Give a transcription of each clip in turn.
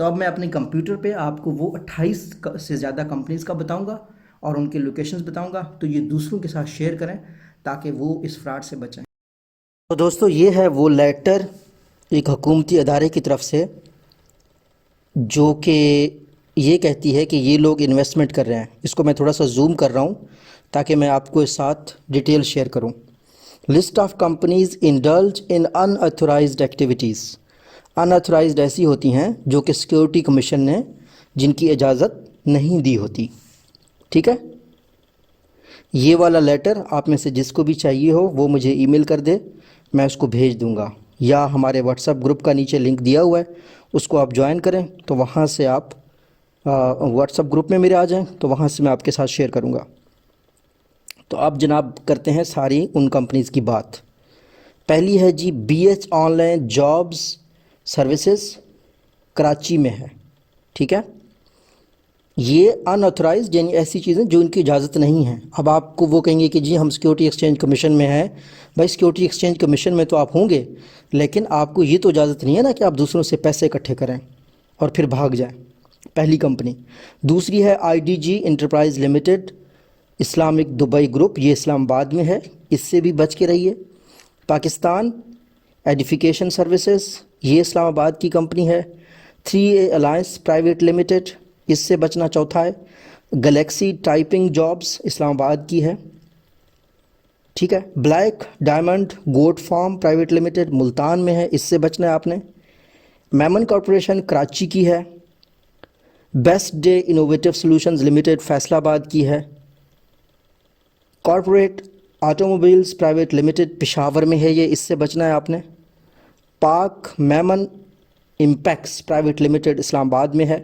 تو اب میں اپنے کمپیوٹر پہ آپ کو وہ 28 سے زیادہ کمپنیز کا بتاؤں گا اور ان کے لوکیشنز بتاؤں گا، تو یہ دوسروں کے ساتھ شیئر کریں تاکہ وہ اس فراڈ سے بچیں۔ تو دوستو یہ ہے وہ لیٹر ایک حکومتی ادارے کی طرف سے جو کہ یہ کہتی ہے کہ یہ لوگ انویسٹمنٹ کر رہے ہیں۔ اس کو میں تھوڑا سا زوم کر رہا ہوں تاکہ میں آپ کو اس ساتھ ڈیٹیل شیئر کروں۔ List of companies indulge in unauthorized activities. Unauthorized ایسی ہوتی ہیں جو کہ سیکیورٹی کمیشن نے جن کی اجازت نہیں دی ہوتی، ٹھیک ہے۔ یہ والا لیٹر آپ میں سے جس کو بھی چاہیے ہو وہ مجھے ای میل کر دے، میں اس کو بھیج دوں گا، یا ہمارے واٹس ایپ گروپ کا نیچے لنک دیا ہوا ہے اس کو آپ جوائن کریں تو وہاں سے آپ واٹس ایپ گروپ میں میرے آ جائیں تو وہاں سے میں آپ کے ساتھ شیئر کروں گا۔ تو آپ جناب کرتے ہیں ساری ان کمپنیز کی بات۔ پہلی ہے G B H online jobs services, Karachi میں ہے، ٹھیک ہے۔ یہ ان آتھورائزڈ یعنی ایسی چیزیں جو ان کی اجازت نہیں ہیں۔ اب آپ کو وہ کہیں گے کہ جی ہم سیکیورٹی ایکسچینج کمیشن میں ہیں، بھائی سیکیورٹی ایکسچینج کمیشن میں تو آپ ہوں گے لیکن آپ کو یہ تو اجازت نہیں ہے نا کہ آپ دوسروں سے پیسے اکٹھے کریں اور پھر بھاگ جائیں، پہلی کمپنی۔ دوسری ہے I D G enterprise limited Islamic Dubai group, یہ اسلام آباد میں ہے، اس سے بھی بچ کے رہیے۔ پاکستان ایڈیفیکیشن سروسز، یہ اسلام آباد کی کمپنی ہے۔ 3A الائنس پرائیویٹ لمیٹڈ، اس سے بچنا چوتھا ہے۔ گلیکسی ٹائپنگ جابز اسلام آباد کی ہے، ٹھیک ہے۔ بلیک ڈائمنڈ گوٹ فارم پرائیویٹ لمیٹڈ ملتان میں ہے، اس سے بچنا ہے آپ نے۔ میمن کارپوریشن کراچی کی ہے۔ Best day innovative solutions limited Faisal آباد کی ہے۔ کارپوریٹ آٹوموبائلز پرائیویٹ لمیٹڈ پشاور میں ہے، یہ اس سے بچنا ہے آپ نے۔ پاک Memon امپیکس private limited Islamabad میں ہے۔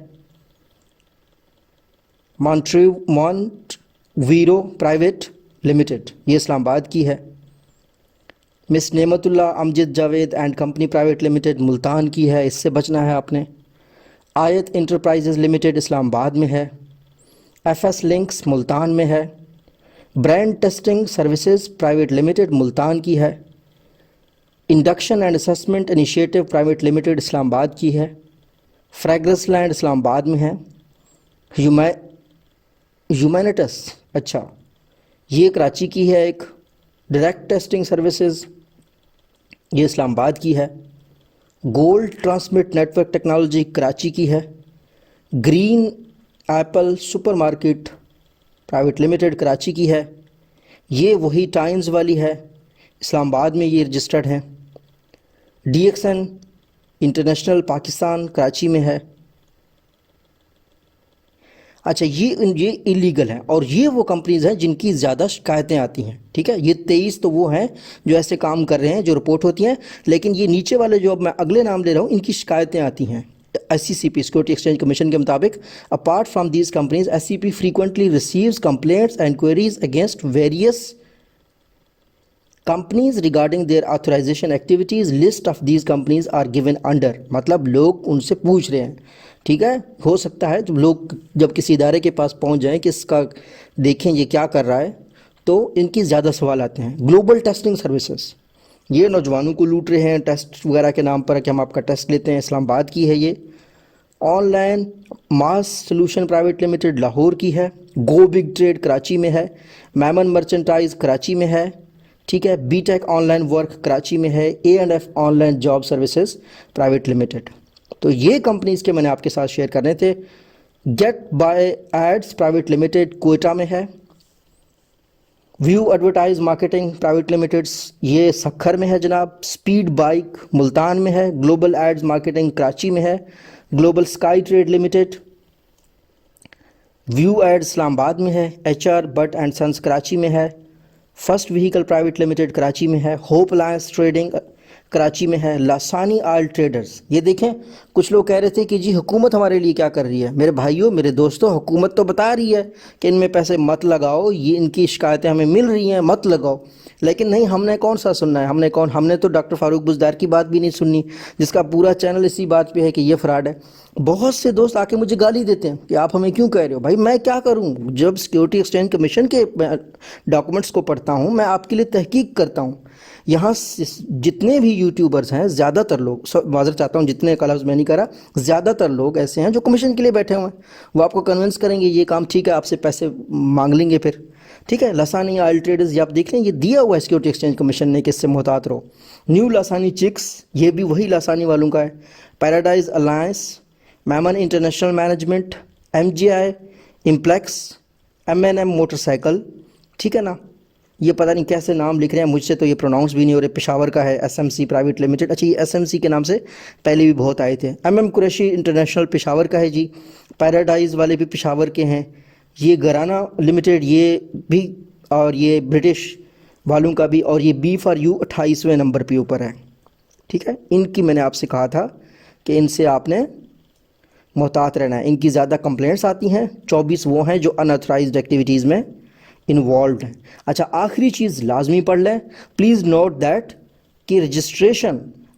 مونٹ ویرو پرائیویٹ لمیٹڈ، یہ اسلام آباد کی ہے۔ Ms Naimat Ullah Amjad Javed and company private limited Multan کی ہے، اس سے بچنا ہے آپ نے۔ آیت انٹرپرائزز لمیٹڈ اسلام آباد میں ہے۔ ایف ایس لنکس ملتان میں ہے۔ Brand testing services private limited Multan کی ہے۔ Induction and assessment initiative private limited Islamabad کی ہے۔ فریگرنس لینڈ اسلام آباد میں ہے۔ ہیومینٹس، اچھا یہ کراچی کی ہے ایک۔ ڈائریکٹ ٹیسٹنگ سروسز، یہ اسلام آباد کی ہے۔ Gold transmit network technology Karachi کی ہے۔ Green apple supermarket private limited Karachi کی ہے۔ یہ وہی ٹائمز والی ہے، اسلام آباد میں یہ رجسٹرڈ ہیں۔ D x an international Pakistan Karachi میں ہے۔ اچھا یہ اللیگل ہیں اور یہ وہ کمپنیز ہیں جن کی زیادہ شکایتیں آتی ہیں، ٹھیک ہے۔ یہ 23 تو وہ ہیں جو ایسے کام کر رہے ہیں جو رپورٹ ہوتی ہیں، لیکن یہ نیچے والے جو اب میں اگلے نام لے رہا ہوں ان کی شکایتیں آتی ہیں۔ S C C P security exchange commission کے مطابق apart from these companies S C P frequently receives complaints and queries against various companies regarding their authorization activities. List of these companies are given under، مطلب لوگ ان سے پوچھ رہے ہیں، ٹھیک ہے۔ ہو سکتا ہے جب لوگ جب کسی ادارے کے پاس پہنچ جائیں کہ اس کا دیکھیں یہ کیا کر رہا ہے تو ان کی زیادہ سوال آتے ہیں۔ گلوبل ٹیسٹنگ سروسز، یہ نوجوانوں کو لوٹ رہے ہیں ٹیسٹ وغیرہ کے نام پر کہ ہم آپ کا ٹیسٹ لیتے ہیں، اسلام آباد کی ہے یہ۔ On line mass solution private limited Lahore کی ہے۔ گو بگ ٹریڈ کراچی میں ہے۔ میمن مرچنٹائز کراچی میں ہے، ٹھیک ہے۔ B tech online work Karachi میں ہے۔ A and F online job services private limited. تو یہ کمپنیز کے میں نے آپ کے ساتھ شیئر کرنے تھے۔ Get buy ads private limited Quetta میں ہے۔ View advertise marketing private limited یہ سکھر میں ہے جناب۔ سپیڈ بائک ملتان میں ہے۔ گلوبل ایڈز مارکیٹنگ کراچی میں ہے۔ Global sky trade limited. Wave ad Islamabad میں ہے۔ H R Butt and sons Karachi میں ہے۔ First vehicle private limited Karachi میں ہے۔ ہوپ الائنس ٹریڈنگ کراچی میں ہے۔ لاسانی آئل ٹریڈرز، یہ دیکھیں کچھ لوگ کہہ رہے تھے کہ جی حکومت ہمارے لیے کیا کر رہی ہے۔ میرے بھائیوں میرے دوستوں، حکومت تو بتا رہی ہے کہ ان میں پیسے مت لگاؤ، یہ ان کی شکایتیں ہمیں مل رہی ہیں، مت لگاؤ، لیکن نہیں، ہم نے کون سا سننا ہے؟ ہم نے تو ڈاکٹر فاروق بزدار کی بات بھی نہیں سننی، جس کا پورا چینل اسی بات پہ ہے کہ یہ فراڈ ہے۔ بہت سے دوست آ کے مجھے گالی دیتے ہیں کہ آپ ہمیں کیوں کہہ رہے ہو؟ بھائی میں کیا کروں؟ جب سیکیورٹی ایکسچینج کمیشن کے ڈاکومنٹس کو پڑھتا ہوں، میں آپ کے لیے تحقیق کرتا ہوں، یہاں جتنے بھی یوٹیوبرز ہیں زیادہ تر لوگ، معذرت چاہتا ہوں جتنے کا لفظ میں نہیں کرا، زیادہ تر لوگ ایسے ہیں جو کمیشن کے لیے بیٹھے ہوئے ہیں، وہ آپ کو کنونس کریں گے یہ کام ٹھیک ہے، آپ سے پیسے مانگ لیں گے پھر، ٹھیک ہے۔ لسانی آئل ٹریڈرز یہ آپ دیکھ لیں، یہ دیا ہوا ہے سیکیورٹی ایکسچینج کمیشن نے کہ اس سے محتاط رہو۔ نیو لاسانی چکس یہ بھی وہی لاسانی والوں کا ہے۔ Paradise alliance, Memon international management, M G I, implex, M N M motorcycle, ٹھیک ہے نا، یہ پتہ نہیں کیسے نام لکھ رہے ہیں، مجھ سے تو یہ پروناؤنس بھی نہیں ہو رہے۔ پشاور کا ہے S M C private limited, اچھا یہ ایس ایم سی کے نام سے پہلے بھی بہت آئے تھے۔ M M Qureshi international Peshawar کا ہے جی، پیراڈائز والے بھی پشاور کے ہیں، یہ گرانا لمیٹڈ یہ بھی، اور یہ برٹش والوں کا بھی، اور یہ بی فار یو 28ویں نمبر پہ اوپر ہے، ٹھیک ہے۔ ان کی میں نے آپ سے کہا تھا کہ ان سے آپ نے محتاط رہنا ہے، ان کی زیادہ کمپلینٹس آتی ہیں، 24 وہ ہیں جو ان آتھرائزڈ ایکٹیویٹیز میں انوالوڈ ہیں۔ اچھا آخری چیز لازمی پڑھ لیں، پلیز نوٹ دیٹ کہ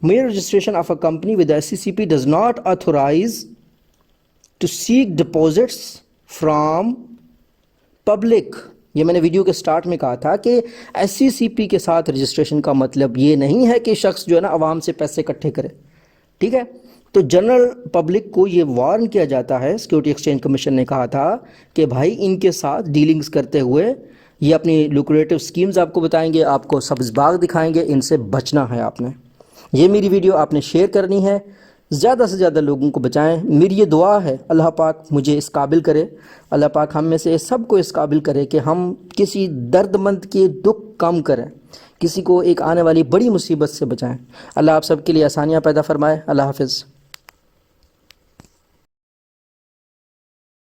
mere registration of a company with the SCCP does not authorize to seek deposits from public۔ یہ میں نے ویڈیو کے سٹارٹ میں کہا تھا کہ ایس سی سی پی کے ساتھ رجسٹریشن کا مطلب یہ نہیں ہے کہ شخص جو ہے نا عوام سے پیسے اکٹھے کرے، ٹھیک ہے۔ تو جنرل پبلک کو یہ وارن کیا جاتا ہے، سیکیورٹی ایکسچینج کمیشن نے کہا تھا کہ بھائی ان کے ساتھ ڈیلنگز کرتے ہوئے یہ اپنی لوکریٹو سکیمز آپ کو بتائیں گے، آپ کو سبز باغ دکھائیں گے، ان سے بچنا ہے آپ نے۔ یہ میری ویڈیو آپ نے شیئر کرنی ہے، زیادہ سے زیادہ لوگوں کو بچائیں۔ میری یہ دعا ہے اللہ پاک مجھے اس قابل کرے، اللہ پاک ہم میں سے سب کو اس قابل کرے کہ ہم کسی درد مند کے دکھ کم کریں، کسی کو ایک آنے والی بڑی مصیبت سے بچائیں۔ اللہ آپ سب کے لیے آسانیاں پیدا فرمائے۔ اللہ حافظ۔